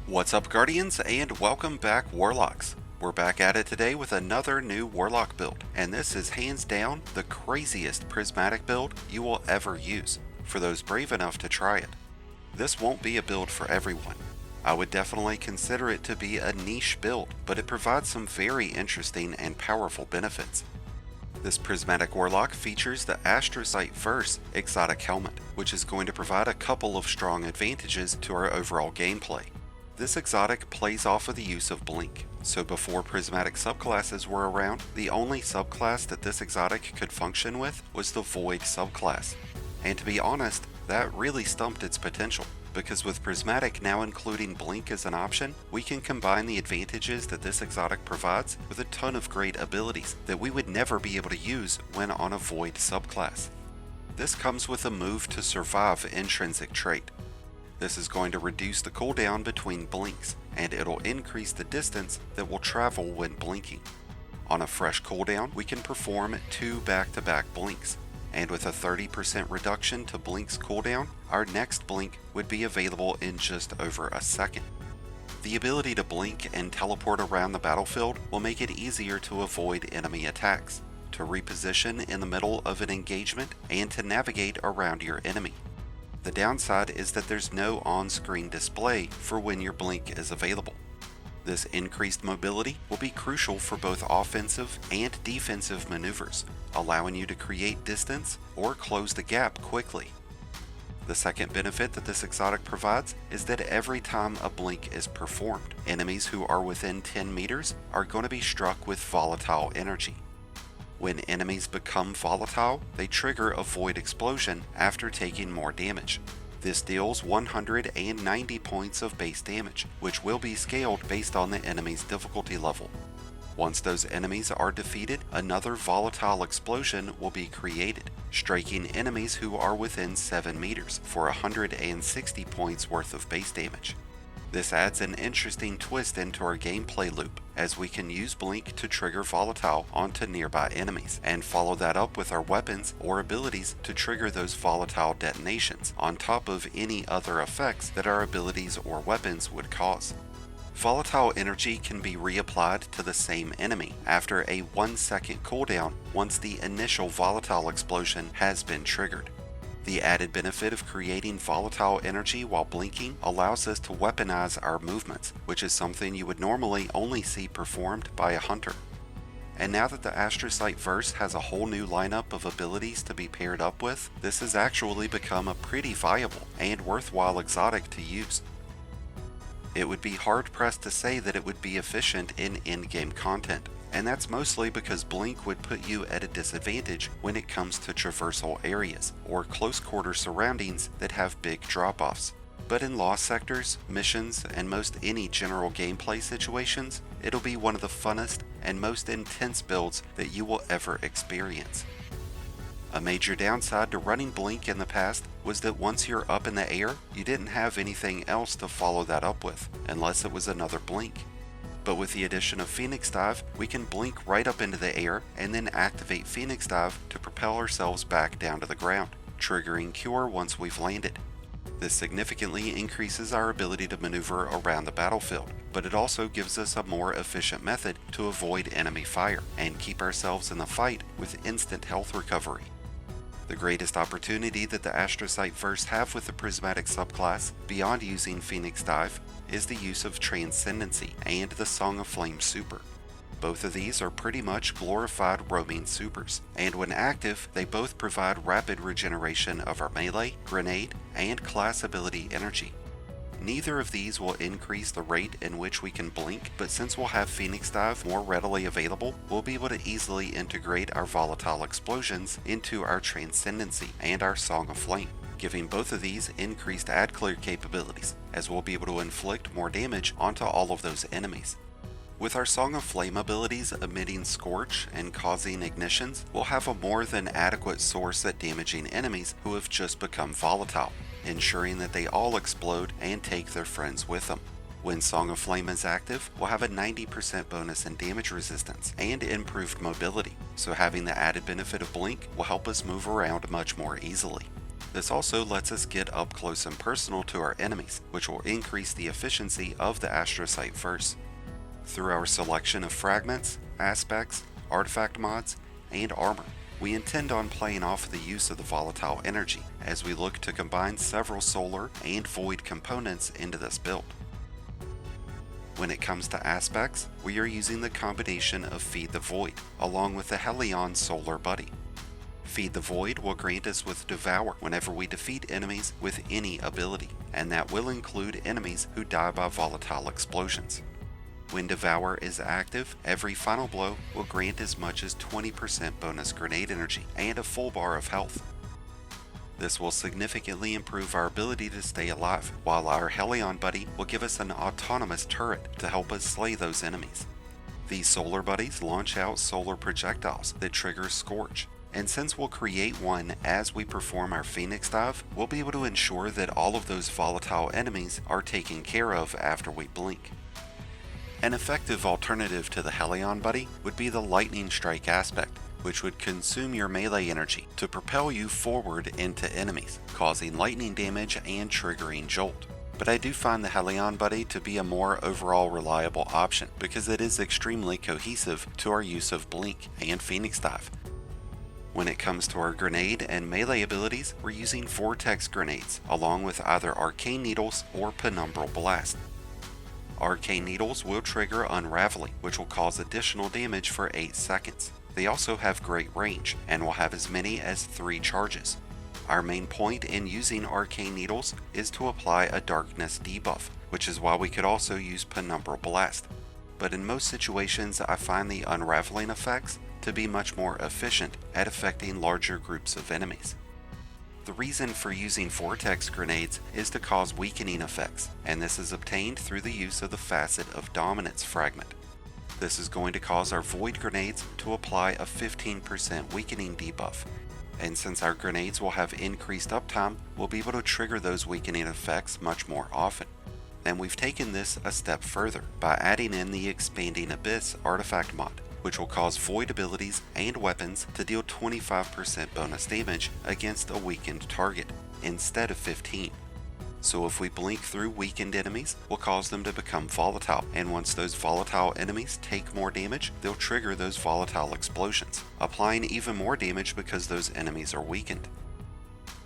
What's up, Guardians, and welcome back, Warlocks. We're back at it today with another new Warlock build, and this is hands down the craziest prismatic build you will ever use, for those brave enough to try it. This won't be a build for everyone. I would definitely consider it to be a niche build, but it provides some very interesting and powerful benefits. This Prismatic Warlock features the Astrocyte Verse exotic helmet, which is going to provide a couple of strong advantages to our overall gameplay. This exotic plays off of the use of Blink, so before prismatic subclasses were around, the only subclass that this exotic could function with was the Void subclass. And to be honest, that really stumped its potential, because with Prismatic now including Blink as an option, we can combine the advantages that this exotic provides with a ton of great abilities that we would never be able to use when on a Void subclass. This comes with a Move to Survive intrinsic trait. This is going to reduce the cooldown between blinks, and it'll increase the distance that will travel when blinking. On a fresh cooldown, we can perform 2 back-to-back blinks, and with a 30% reduction to blink's cooldown, our next blink would be available in just over a second. The ability to blink and teleport around the battlefield will make it easier to avoid enemy attacks, to reposition in the middle of an engagement, and to navigate around your enemy. The downside is that there's no on-screen display for when your blink is available. This increased mobility will be crucial for both offensive and defensive maneuvers, allowing you to create distance or close the gap quickly. The second benefit that this exotic provides is that every time a blink is performed, enemies who are within 10 meters are going to be struck with volatile energy. When enemies become volatile, they trigger a void explosion after taking more damage. This deals 190 points of base damage, which will be scaled based on the enemy's difficulty level. Once those enemies are defeated, another volatile explosion will be created, striking enemies who are within 7 meters for 160 points worth of base damage. This adds an interesting twist into our gameplay loop, as we can use Blink to trigger Volatile onto nearby enemies, and follow that up with our weapons or abilities to trigger those volatile detonations, on top of any other effects that our abilities or weapons would cause. Volatile energy can be reapplied to the same enemy after a 1-second cooldown once the initial volatile explosion has been triggered. The added benefit of creating volatile energy while blinking allows us to weaponize our movements, which is something you would normally only see performed by a hunter. And now that the Astrocyte Verse has a whole new lineup of abilities to be paired up with, this has actually become a pretty viable and worthwhile exotic to use. It would be hard-pressed to say that it would be efficient in in-game content, and that's mostly because Blink would put you at a disadvantage when it comes to traversal areas, or close-quarter surroundings that have big drop-offs. But in lost sectors, missions, and most any general gameplay situations, it'll be one of the funnest and most intense builds that you will ever experience. A major downside to running Blink in the past was that once you're up in the air, you didn't have anything else to follow that up with, unless it was another Blink. But with the addition of Phoenix Dive, we can blink right up into the air and then activate Phoenix Dive to propel ourselves back down to the ground, triggering Cure once we've landed. This significantly increases our ability to maneuver around the battlefield, but it also gives us a more efficient method to avoid enemy fire and keep ourselves in the fight with instant health recovery. The greatest opportunity that the Astrocyte Verse have with the Prismatic subclass, beyond using Phoenix Dive, is the use of Transcendency and the Song of Flame super. Both of these are pretty much glorified roaming supers, and when active, they both provide rapid regeneration of our melee, grenade, and class ability energy. Neither of these will increase the rate in which we can blink, but since we'll have Phoenix Dive more readily available, we'll be able to easily integrate our volatile explosions into our Transcendency and our Song of Flame, giving both of these increased ad clear capabilities, as we'll be able to inflict more damage onto all of those enemies. With our Song of Flame abilities emitting Scorch and causing ignitions, we'll have a more than adequate source at damaging enemies who have just become volatile, ensuring that they all explode and take their friends with them. When Song of Flame is active, we'll have a 90% bonus in damage resistance and improved mobility, so having the added benefit of Blink will help us move around much more easily. This also lets us get up close and personal to our enemies, which will increase the efficiency of the Astrocyte first. Through our selection of fragments, aspects, artifact mods, and armor, we intend on playing off the use of the volatile energy as we look to combine several solar and void components into this build. When it comes to aspects, we are using the combination of Feed the Void along with the Helion Solar Buddy. Feed the Void will grant us with Devour whenever we defeat enemies with any ability, and that will include enemies who die by volatile explosions. When Devour is active, every final blow will grant as much as 20% bonus grenade energy and a full bar of health. This will significantly improve our ability to stay alive, while our Helion Buddy will give us an autonomous turret to help us slay those enemies. These Solar Buddies launch out solar projectiles that trigger Scorch, and since we'll create one as we perform our Phoenix Dive, we'll be able to ensure that all of those volatile enemies are taken care of after we blink. An effective alternative to the Helion Buddy would be the Lightning Strike aspect, which would consume your melee energy to propel you forward into enemies, causing lightning damage and triggering Jolt. But I do find the Helion Buddy to be a more overall reliable option because it is extremely cohesive to our use of Blink and Phoenix Dive. When it comes to our grenade and melee abilities, we're using Vortex grenades along with either Arcane Needles or Penumbral Blast. Arcane Needles will trigger Unraveling, which will cause additional damage for 8 seconds. They also have great range and will have as many as 3 charges. Our main point in using Arcane Needles is to apply a darkness debuff, which is why we could also use Penumbral Blast. But in most situations I find the Unraveling effects to be much more efficient at affecting larger groups of enemies. The reason for using Vortex grenades is to cause weakening effects, and this is obtained through the use of the Facet of Dominance fragment. This is going to cause our Void grenades to apply a 15% weakening debuff, and since our grenades will have increased uptime, we'll be able to trigger those weakening effects much more often. And we've taken this a step further by adding in the Expanding Abyss artifact mod, which will cause Void abilities and weapons to deal 25% bonus damage against a weakened target, instead of 15%. So if we blink through weakened enemies, we'll cause them to become volatile, and once those volatile enemies take more damage, they'll trigger those volatile explosions, applying even more damage because those enemies are weakened.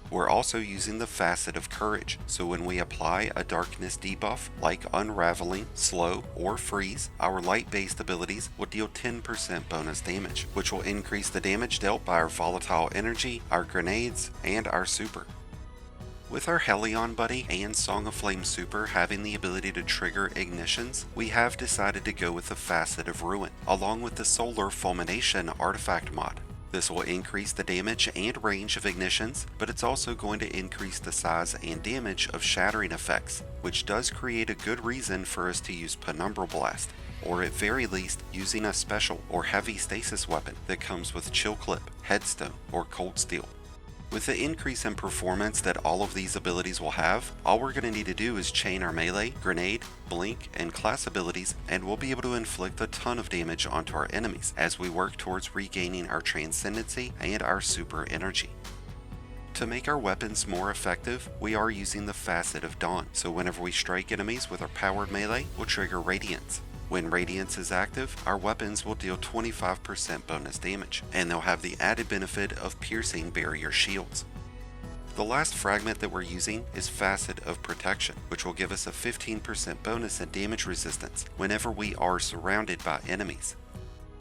We're also using the Facet of Courage, so when we apply a darkness debuff like Unraveling, Slow, or Freeze, our light-based abilities will deal 10% bonus damage, which will increase the damage dealt by our volatile energy, our grenades, and our super. With our Helion Buddy and Song of Flame Super having the ability to trigger ignitions, we have decided to go with the Facet of Ruin, along with the Solar Fulmination artifact mod. This will increase the damage and range of ignitions, but it's also going to increase the size and damage of shattering effects, which does create a good reason for us to use Penumbral Blast, or at very least using a special or heavy stasis weapon that comes with Chill Clip, Headstone, or Cold Steel. With the increase in performance that all of these abilities will have, all we're going to need to do is chain our melee, grenade, blink, and class abilities, and we'll be able to inflict a ton of damage onto our enemies as we work towards regaining our Transcendency and our super energy. To make our weapons more effective, we are using the Facet of Dawn, so whenever we strike enemies with our powered melee, we'll trigger Radiance. When Radiance is active, our weapons will deal 25% bonus damage, and they'll have the added benefit of piercing barrier shields. The last fragment that we're using is Facet of Protection, which will give us a 15% bonus in damage resistance whenever we are surrounded by enemies.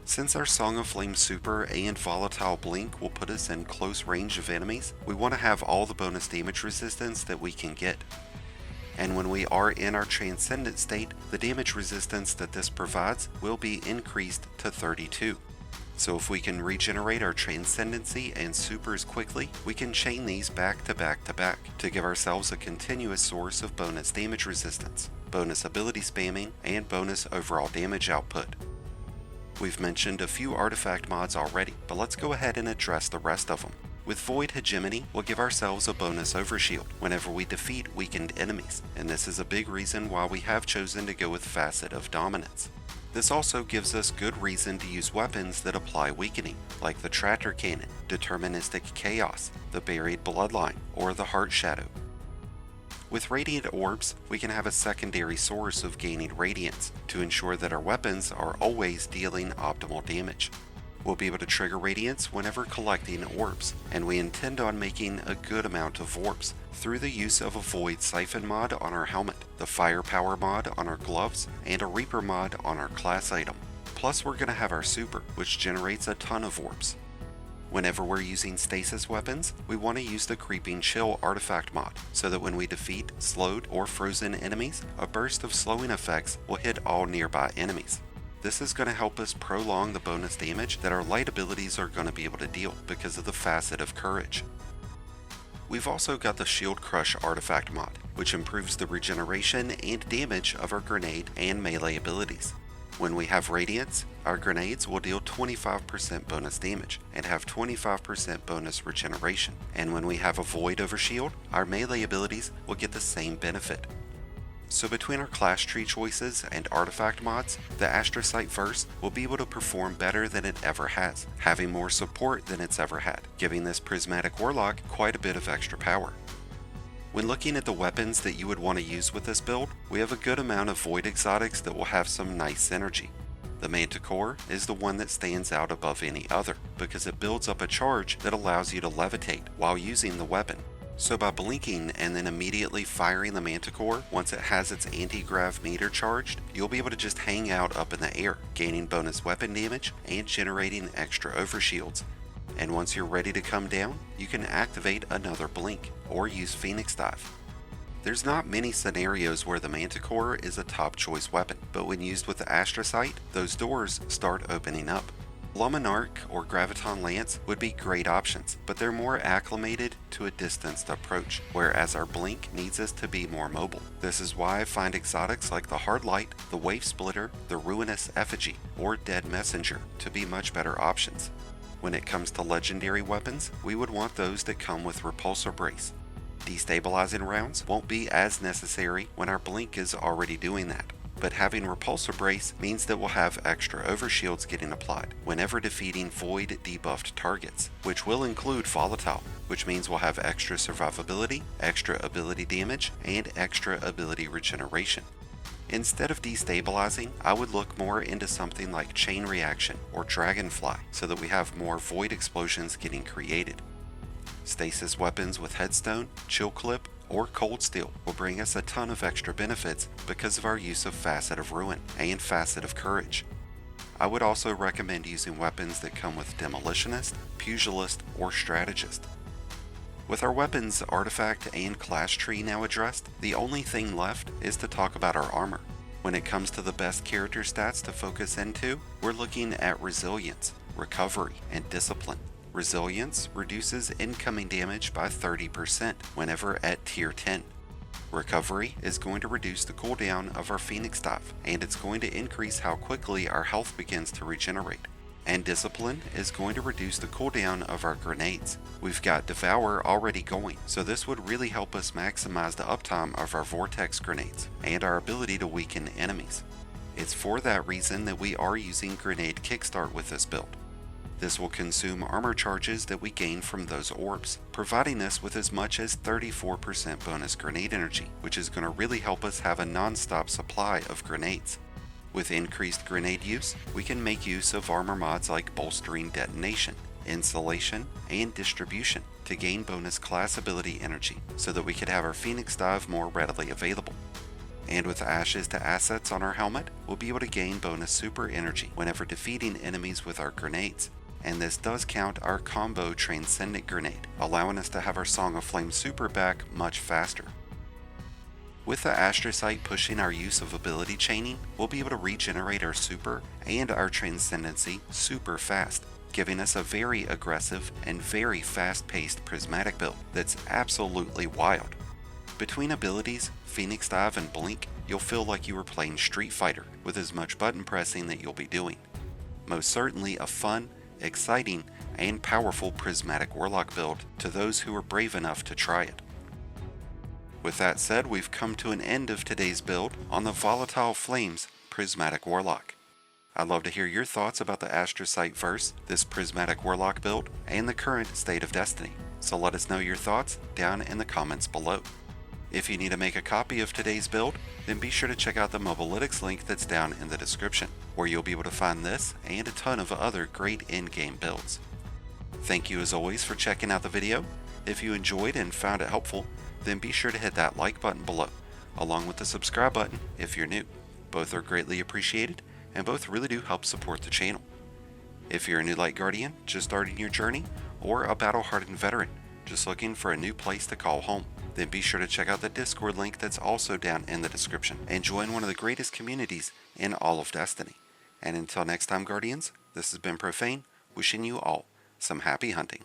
Since our Song of Flame Super and Volatile Blink will put us in close range of enemies, we want to have all the bonus damage resistance that we can get. And when we are in our Transcendent state, the damage resistance that this provides will be increased to 32. So if we can regenerate our Transcendency and Supers quickly, we can chain these back to back to back to give ourselves a continuous source of bonus damage resistance, bonus ability spamming, and bonus overall damage output. We've mentioned a few artifact mods already, but let's go ahead and address the rest of them. With Void Hegemony, we'll give ourselves a bonus overshield whenever we defeat weakened enemies, and this is a big reason why we have chosen to go with Facet of Dominance. This also gives us good reason to use weapons that apply weakening, like the Tractor Cannon, Deterministic Chaos, the Buried Bloodline, or the Heart Shadow. With Radiant Orbs, we can have a secondary source of gaining Radiance to ensure that our weapons are always dealing optimal damage. We'll be able to trigger Radiance whenever collecting orbs, and we intend on making a good amount of orbs through the use of a Void Siphon mod on our helmet, the Firepower mod on our gloves, and a Reaper mod on our class item. Plus we're going to have our Super, which generates a ton of orbs. Whenever we're using stasis weapons, we want to use the Creeping Chill artifact mod, so that when we defeat slowed or frozen enemies, a burst of slowing effects will hit all nearby enemies. This is going to help us prolong the bonus damage that our light abilities are going to be able to deal because of the Facet of Courage. We've also got the Shield Crush artifact mod, which improves the regeneration and damage of our grenade and melee abilities. When we have Radiance, our grenades will deal 25% bonus damage and have 25% bonus regeneration, and when we have a Void over Shield, our melee abilities will get the same benefit. So between our class tree choices and artifact mods, the Astrocyte Verse will be able to perform better than it ever has, having more support than it's ever had, giving this Prismatic Warlock quite a bit of extra power. When looking at the weapons that you would want to use with this build, we have a good amount of Void exotics that will have some nice synergy. The Manticore is the one that stands out above any other, because it builds up a charge that allows you to levitate while using the weapon. So by blinking and then immediately firing the Manticore once it has its anti-grav meter charged, you'll be able to just hang out up in the air, gaining bonus weapon damage and generating extra overshields. And once you're ready to come down, you can activate another blink, or use Phoenix Dive. There's not many scenarios where the Manticore is a top choice weapon, but when used with the Astrocyte, those doors start opening up. Luminarch or Graviton Lance would be great options, but they're more acclimated to a distanced approach, whereas our Blink needs us to be more mobile. This is why I find exotics like the Hard Light, the Wave Splitter, the Ruinous Effigy, or Dead Messenger to be much better options. When it comes to legendary weapons, we would want those that come with Repulsor Brace. Destabilizing rounds won't be as necessary when our Blink is already doing that, but having Repulsor Brace means that we'll have extra overshields getting applied whenever defeating Void debuffed targets, which will include Volatile, which means we'll have extra survivability, extra ability damage, and extra ability regeneration. Instead of destabilizing, I would look more into something like Chain Reaction or Dragonfly so that we have more Void explosions getting created. Stasis weapons with Headstone, Chill Clip, or Cold Steel will bring us a ton of extra benefits because of our use of Facet of Ruin and Facet of Courage. I would also recommend using weapons that come with Demolitionist, Pugilist, or Strategist. With our weapons, artifact, and class tree now addressed, the only thing left is to talk about our armor. When it comes to the best character stats to focus into, we're looking at Resilience, Recovery, and Discipline. Resilience reduces incoming damage by 30% whenever at tier 10. Recovery is going to reduce the cooldown of our Phoenix Dive, and it's going to increase how quickly our health begins to regenerate. And Discipline is going to reduce the cooldown of our grenades. We've got Devour already going, so this would really help us maximize the uptime of our Vortex grenades and our ability to weaken enemies. It's for that reason that we are using Grenade Kickstart with this build. This will consume armor charges that we gain from those orbs, providing us with as much as 34% bonus grenade energy, which is going to really help us have a non-stop supply of grenades. With increased grenade use, we can make use of armor mods like Bolstering Detonation, Insulation, and Distribution to gain bonus class ability energy so that we could have our Phoenix Dive more readily available. And with Ashes to Assets on our helmet, we'll be able to gain bonus super energy whenever defeating enemies with our grenades. And this does count our combo Transcendent Grenade, allowing us to have our Song of Flame super back much faster. With the Astrocyte pushing our use of ability chaining, we'll be able to regenerate our super and our Transcendency super fast, giving us a very aggressive and very fast-paced prismatic build that's absolutely wild. Between abilities, Phoenix Dive and Blink, you'll feel like you were playing Street Fighter with as much button pressing that you'll be doing. Most certainly a fun, exciting, and powerful Prismatic Warlock build to those who are brave enough to try it. With that said, we've come to an end of today's build on the Volatile Flames Prismatic Warlock. I'd love to hear your thoughts about the Astrocyte verse, this Prismatic Warlock build, and the current state of Destiny. So let us know your thoughts down in the comments below. If you need to make a copy of today's build, then be sure to check out the Mobalytics link that's down in the description, where you'll be able to find this and a ton of other great in-game builds. Thank you as always for checking out the video. If you enjoyed and found it helpful, then be sure to hit that like button below, along with the subscribe button if you're new. Both are greatly appreciated, and both really do help support the channel. If you're a new Light Guardian just starting your journey, or a battle-hardened veteran just looking for a new place to call home, then be sure to check out the Discord link that's also down in the description and join one of the greatest communities in all of Destiny. And until next time, Guardians, this has been Profane, wishing you all some happy hunting.